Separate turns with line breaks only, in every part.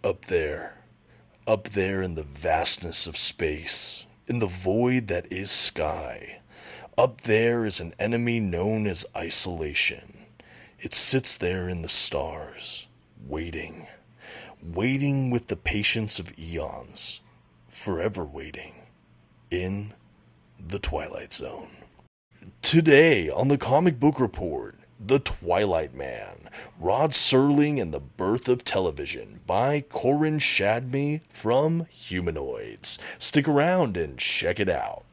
Up there in the vastness of space, in the void that is sky, up there is an enemy known as isolation. It sits there in the stars, waiting with the patience of eons, forever waiting, in the Twilight Zone. Today on the Comic Book Report, The Twilight Man, Rod Serling and the Birth of Television by Koren Shadmi from Humanoids. Stick around and check it out.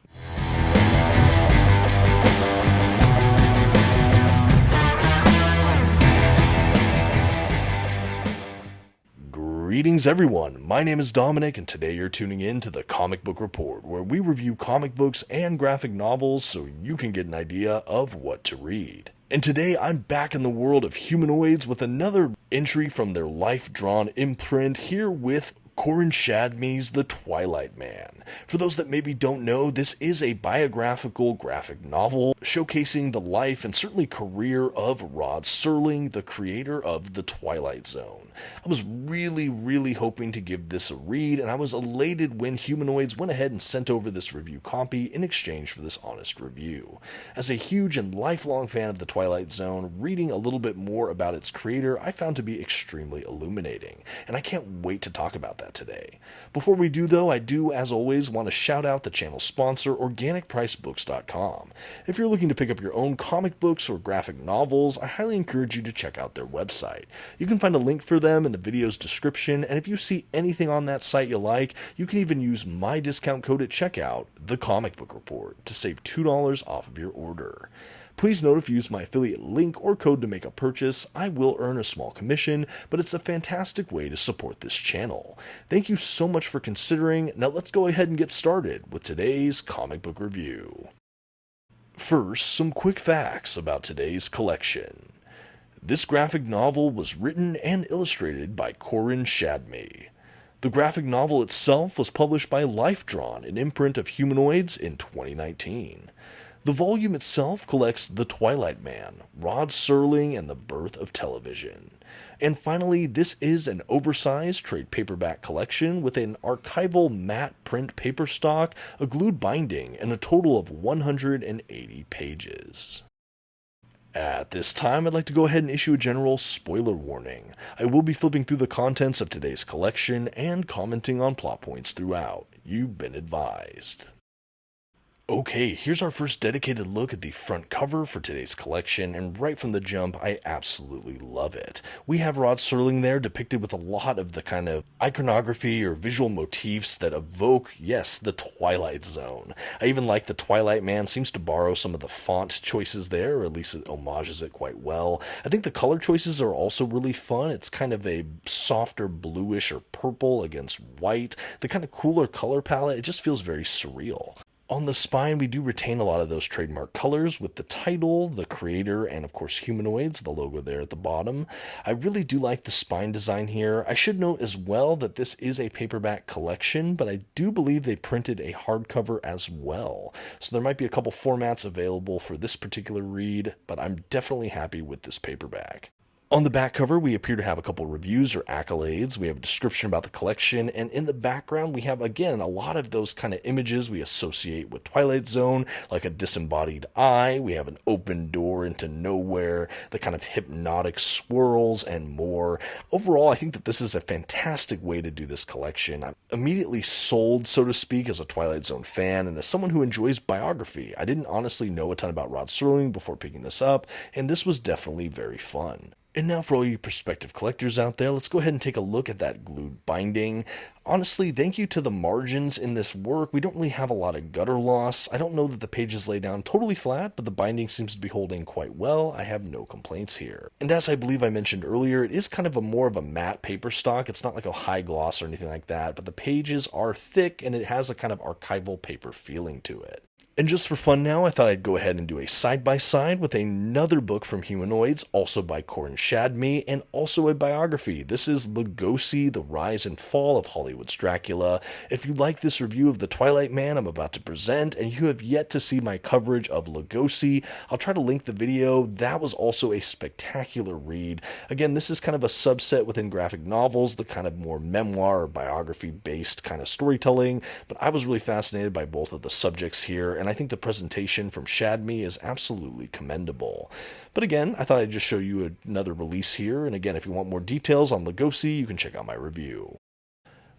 Greetings everyone, my name is Dominic and today you're tuning in to the Comic Book Report, where we review comic books and graphic novels so you can get an idea of what to read. And today I'm back in the world of Humanoids with another entry from their life-drawn imprint, here with Koren Shadmi's The Twilight Man. For those that maybe don't know, this is a biographical graphic novel showcasing the life and certainly career of Rod Serling, the creator of The Twilight Zone. I was really hoping to give this a read, and I was elated when Humanoids went ahead and sent over this review copy in exchange for this honest review. As a huge and lifelong fan of The Twilight Zone, reading a little bit more about its creator I found to be extremely illuminating, and I can't wait to talk about that today. Before we do though, I do as always want to shout out the channel sponsor, OrganicPriceBooks.com. If you're looking to pick up your own comic books or graphic novels, I highly encourage you to check out their website. You can find a link for them in the video's description, and if you see anything on that site you like, you can even use my discount code at checkout, The Comic Book Report, to save $2 off of your order. Please note if you use my affiliate link or code to make a purchase, I will earn a small commission, but it's a fantastic way to support this channel. Thank you so much for considering. Now let's go ahead and get started with today's comic book review. First, some quick facts about today's collection. This graphic novel was written and illustrated by Koren Shadmi. The graphic novel itself was published by Life-Drawn, an imprint of Humanoids, in 2019. The volume itself collects The Twilight Man, Rod Serling and the Birth of Television. And finally, this is an oversized trade paperback collection with an archival matte print paper stock, a glued binding, and a total of 180 pages. At this time, I'd like to go ahead and issue a general spoiler warning. I will be flipping through the contents of today's collection and commenting on plot points throughout. You've been advised. Okay, here's our first dedicated look at the front cover for today's collection, and right from the jump, I absolutely love it. We have Rod Serling there depicted with a lot of the kind of iconography or visual motifs that evoke, yes, the Twilight Zone. I even like the Twilight Man seems to borrow some of the font choices there, or at least it homages it quite well. I think the color choices are also really fun. It's kind of a softer bluish or purple against white. The kind of cooler color palette, it just feels very surreal. On the spine, we do retain a lot of those trademark colors with the title, the creator, and of course Humanoids, the logo there at the bottom. I really do like the spine design here. I should note as well that this is a paperback collection, but I do believe they printed a hardcover as well. So there might be a couple formats available for this particular read, but I'm definitely happy with this paperback. On the back cover, we appear to have a couple reviews or accolades. We have a description about the collection, and in the background, we have, again, a lot of those kind of images we associate with Twilight Zone, like a disembodied eye. We have an open door into nowhere, the kind of hypnotic swirls, and more. Overall, I think that this is a fantastic way to do this collection. I'm immediately sold, so to speak, as a Twilight Zone fan, and as someone who enjoys biography. I didn't honestly know a ton about Rod Serling before picking this up, and this was definitely very fun. And now for all you prospective collectors out there, let's go ahead and take a look at that glued binding. Honestly, thank you to the margins in this work. We don't really have a lot of gutter loss. I don't know that the pages lay down totally flat, but the binding seems to be holding quite well. I have no complaints here. And as I believe I mentioned earlier, it is kind of more of a matte paper stock. It's not like a high gloss or anything like that, but the pages are thick and it has a kind of archival paper feeling to it. And just for fun now, I thought I'd go ahead and do a side-by-side with another book from Humanoids, also by Koren Shadmi, and also a biography. This is Lugosi, The Rise and Fall of Hollywood's Dracula. If you like this review of The Twilight Man I'm about to present, and you have yet to see my coverage of Lugosi, I'll try to link the video. That was also a spectacular read. Again, this is kind of a subset within graphic novels, the kind of more memoir or biography-based kind of storytelling, but I was really fascinated by both of the subjects here, and I think the presentation from Shadmi is absolutely commendable. But again, I thought I'd just show you another release here, and again, if you want more details on Lugosi, you can check out my review.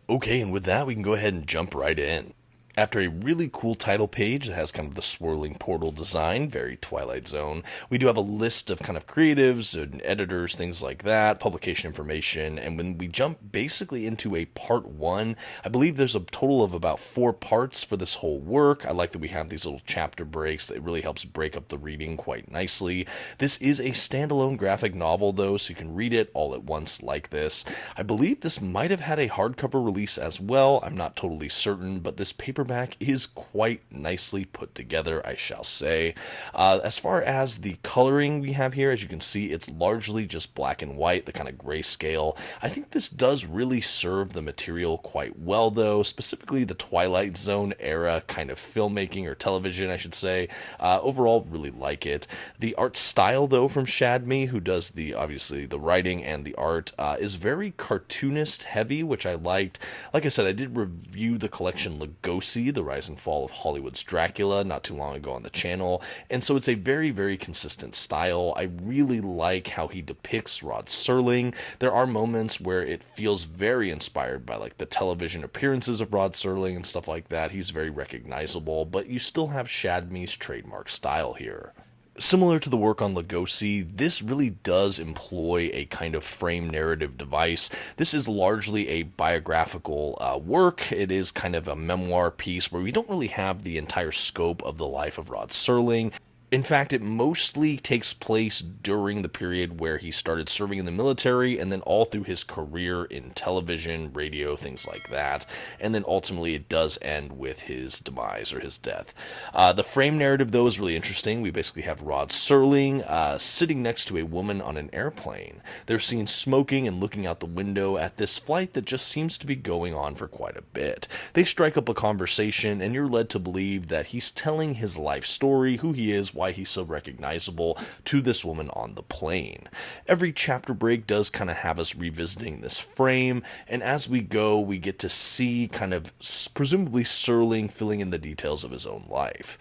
Okay, and with that, we can go ahead and jump right in. After a really cool title page that has kind of the swirling portal design, very Twilight Zone, we do have a list of kind of creatives and editors, things like that, publication information, and when we jump basically into a part 1, I believe there's a total of about 4 parts for this whole work. I like that we have these little chapter breaks. It really helps break up the reading quite nicely. This is a standalone graphic novel, though, so you can read it all at once like this. I believe this might have had a hardcover release as well. I'm not totally certain, but this paperback is quite nicely put together, I shall say. As far as the coloring we have here, as you can see, it's largely just black and white, the kind of grayscale. I think this does really serve the material quite well, though, specifically the Twilight Zone era kind of filmmaking, or television, I should say. Overall, really like it. The art style, though, from Shadmi, who does obviously the writing and the art, is very cartoonist heavy, which I liked. Like I said, I did review the collection Lugosi, The Rise and Fall of Hollywood's Dracula, not too long ago on the channel, and so it's a very, very consistent style. I really like how he depicts Rod Serling. There are moments where it feels very inspired by like the television appearances of Rod Serling and stuff like that. He's very recognizable, but you still have Shadmi's trademark style here. Similar to the work on Lugosi, this really does employ a kind of frame narrative device. This is largely a biographical work. It is kind of a memoir piece where we don't really have the entire scope of the life of Rod Serling. In fact, it mostly takes place during the period where he started serving in the military, and then all through his career in television, radio, things like that. And then ultimately it does end with his demise, or his death. The frame narrative, though, is really interesting. We basically have Rod Serling sitting next to a woman on an airplane. They're seen smoking and looking out the window at this flight that just seems to be going on for quite a bit. They strike up a conversation, and you're led to believe that he's telling his life story, who he is, why he's so recognizable to this woman on the plane. Every chapter break does kind of have us revisiting this frame, and as we go, we get to see kind of presumably Serling filling in the details of his own life.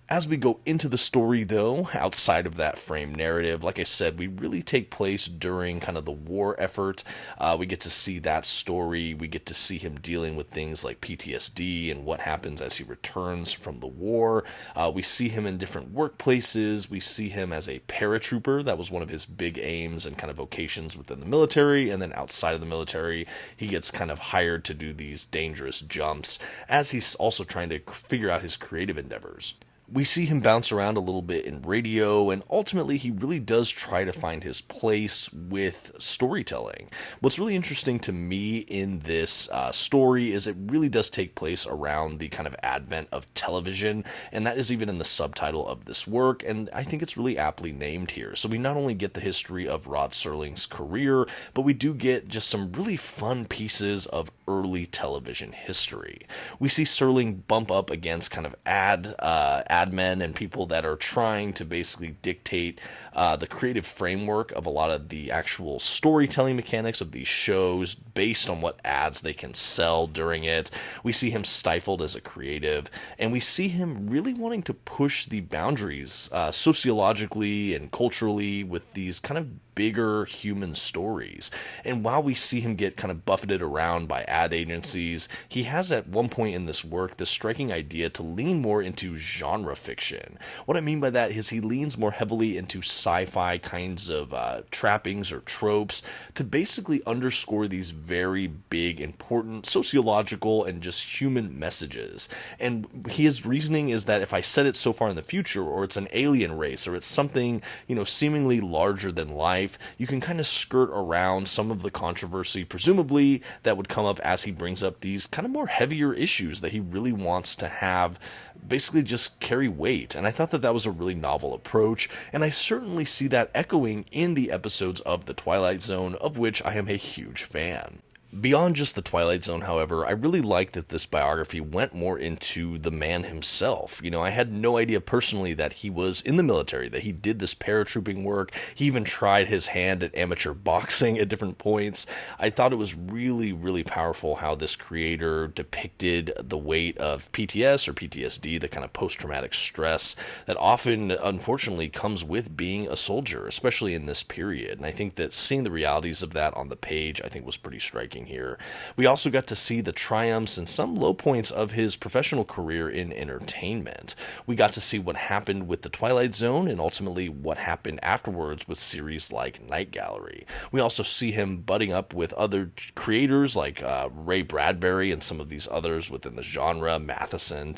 As we go into the story, though, outside of that frame narrative, like I said, we really take place during kind of the war effort. We get to see that story. We get to see him dealing with things like PTSD and what happens as he returns from the war. We see him in different workplaces. We see him as a paratrooper. That was one of his big aims and kind of vocations within the military. And then outside of the military, he gets kind of hired to do these dangerous jumps as he's also trying to figure out his creative endeavors. We see him bounce around a little bit in radio, and ultimately he really does try to find his place with storytelling. What's really interesting to me in this story is it really does take place around the kind of advent of television, and that is even in the subtitle of this work, and I think it's really aptly named here. So we not only get the history of Rod Serling's career, but we do get just some really fun pieces of early television history. We see Serling bump up against kind of ad men and people that are trying to basically dictate the creative framework of a lot of the actual storytelling mechanics of these shows based on what ads they can sell during it. We see him stifled as a creative, and we see him really wanting to push the boundaries sociologically and culturally with these kind of bigger human stories. And while we see him get kind of buffeted around by ad agencies, he has at one point in this work this striking idea to lean more into genre fiction. What I mean by that is he leans more heavily into sci-fi kinds of trappings or tropes to basically underscore these very big, important sociological and just human messages. And his reasoning is that if I set it so far in the future, or it's an alien race, or it's something, seemingly larger than life, you can kind of skirt around some of the controversy, presumably, that would come up as he brings up these kind of more heavier issues that he really wants to have basically just carry weight, and I thought that that was a really novel approach, and I certainly see that echoing in the episodes of The Twilight Zone, of which I am a huge fan. Beyond just The Twilight Zone, however, I really like that this biography went more into the man himself. You know, I had no idea personally that he was in the military, that he did this paratrooping work. He even tried his hand at amateur boxing at different points. I thought it was really, really powerful how this creator depicted the weight of PTS or PTSD, the kind of post-traumatic stress that often, unfortunately, comes with being a soldier, especially in this period. And I think that seeing the realities of that on the page, I think was pretty striking here. We also got to see the triumphs and some low points of his professional career in entertainment. We got to see what happened with The Twilight Zone and ultimately what happened afterwards with series like Night Gallery. We also see him butting up with other creators like Ray Bradbury and some of these others within the genre, Matheson,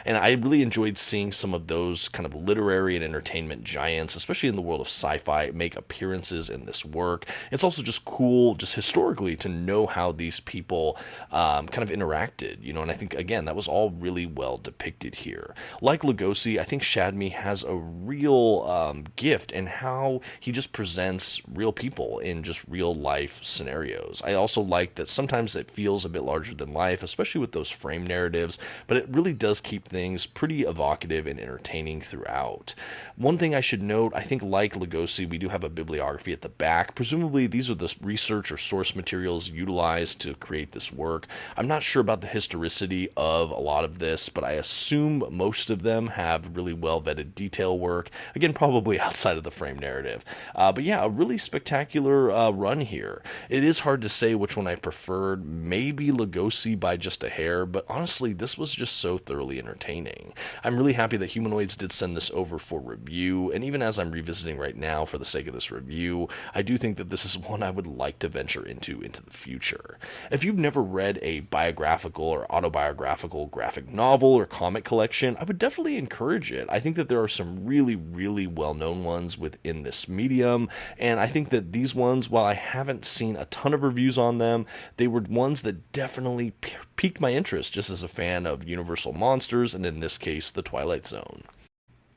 and I really enjoyed seeing some of those kind of literary and entertainment giants, especially in the world of sci-fi, make appearances in this work. It's also just cool, just historically, to know how these people kind of interacted, you know, and I think, again, that was all really well depicted here. Like Lugosi, I think Shadmi has a real gift in how he just presents real people in just real life scenarios. I also like that sometimes it feels a bit larger than life, especially with those frame narratives, but it really does keep things pretty evocative and entertaining throughout. One thing I should note, I think like Lugosi, we do have a bibliography at the back. Presumably these are the research or source materials utilized to create this work. I'm not sure about the historicity of a lot of this, but I assume most of them have really well vetted detail work. Again, probably outside of the frame narrative. But yeah, a really spectacular run here. It is hard to say which one I preferred. Maybe Lugosi by just a hair, but honestly, this was just so thoroughly entertaining. I'm really happy that Humanoids did send this over for review, and even as I'm revisiting right now for the sake of this review, I do think that this is one I would like to venture into the future. If you've never read a biographical or autobiographical graphic novel or comic collection, I would definitely encourage it. I think that there are some really, really well-known ones within this medium, and I think that these ones, while I haven't seen a ton of reviews on them, they were ones that definitely piqued my interest just as a fan of Universal Monsters, and in this case, The Twilight Zone.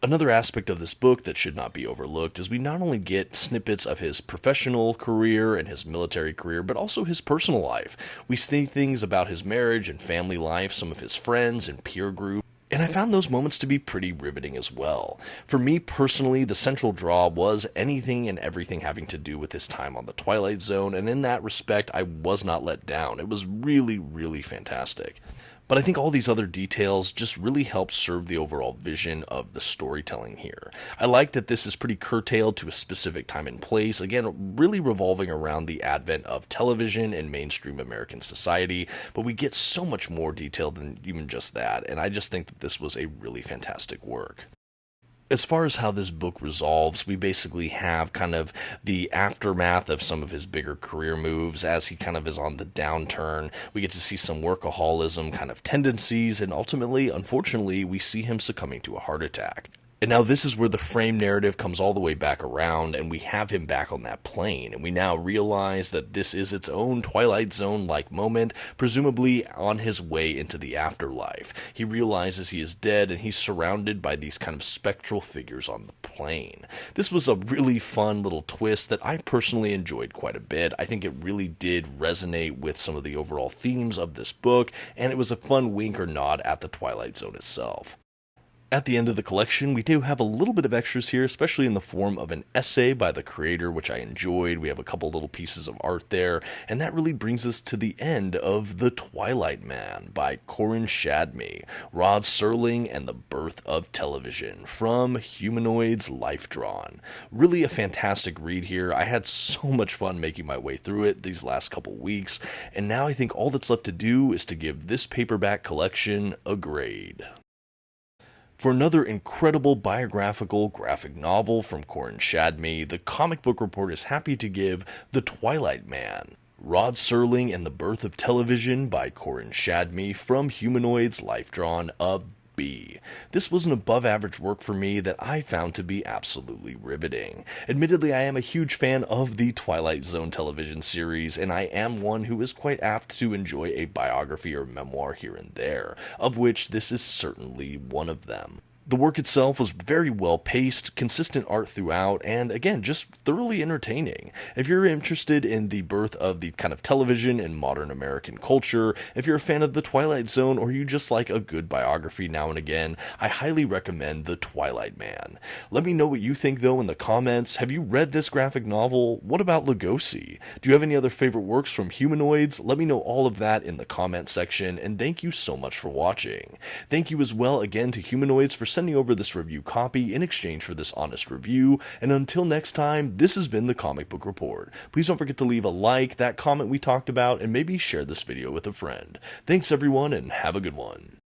Another aspect of this book that should not be overlooked is we not only get snippets of his professional career and his military career, but also his personal life. We see things about his marriage and family life, some of his friends and peer group, and I found those moments to be pretty riveting as well. For me personally, the central draw was anything and everything having to do with his time on the Twilight Zone, and in that respect, I was not let down. It was really, really fantastic. But I think all these other details just really help serve the overall vision of the storytelling here. I like that this is pretty curtailed to a specific time and place, again, really revolving around the advent of television in mainstream American society, but we get so much more detail than even just that, and I just think that this was a really fantastic work. As far as how this book resolves, we basically have kind of the aftermath of some of his bigger career moves as he kind of is on the downturn. We get to see some workaholism kind of tendencies, and ultimately, unfortunately, we see him succumbing to a heart attack. And now this is where the frame narrative comes all the way back around, and we have him back on that plane, and we now realize that this is its own Twilight Zone-like moment, presumably on his way into the afterlife. He realizes he is dead, and he's surrounded by these kind of spectral figures on the plane. This was a really fun little twist that I personally enjoyed quite a bit. I think it really did resonate with some of the overall themes of this book, and it was a fun wink or nod at the Twilight Zone itself. At the end of the collection, we do have a little bit of extras here, especially in the form of an essay by the creator, which I enjoyed. We have a couple little pieces of art there, and that really brings us to the end of The Twilight Man by Koren Shadmi, Rod Serling, and the Birth of Television from Humanoids Life Drawn. Really a fantastic read here. I had so much fun making my way through it these last couple weeks, and now I think all that's left to do is to give this paperback collection a grade. For another incredible biographical graphic novel from Koren Shadmi, the Comic Book Report is happy to give The Twilight Man, Rod Serling and the Birth of Television by Koren Shadmi from Humanoids Life Drawn a B. This was an above-average work for me that I found to be absolutely riveting. Admittedly, I am a huge fan of the Twilight Zone television series, and I am one who is quite apt to enjoy a biography or memoir here and there, of which this is certainly one of them. The work itself was very well paced, consistent art throughout, and again, just thoroughly entertaining. If you're interested in the birth of the kind of television in modern American culture, if you're a fan of The Twilight Zone, or you just like a good biography now and again, I highly recommend The Twilight Man. Let me know what you think though in the comments. Have you read this graphic novel? What about Lugosi? Do you have any other favorite works from Humanoids? Let me know all of that in the comment section, and thank you so much for watching. Thank you as well again to Humanoids for sending over this review copy in exchange for this honest review, and until next time, this has been the Comic Book Report. Please don't forget to leave a like, that comment we talked about, and maybe share this video with a friend. Thanks everyone, and have a good one.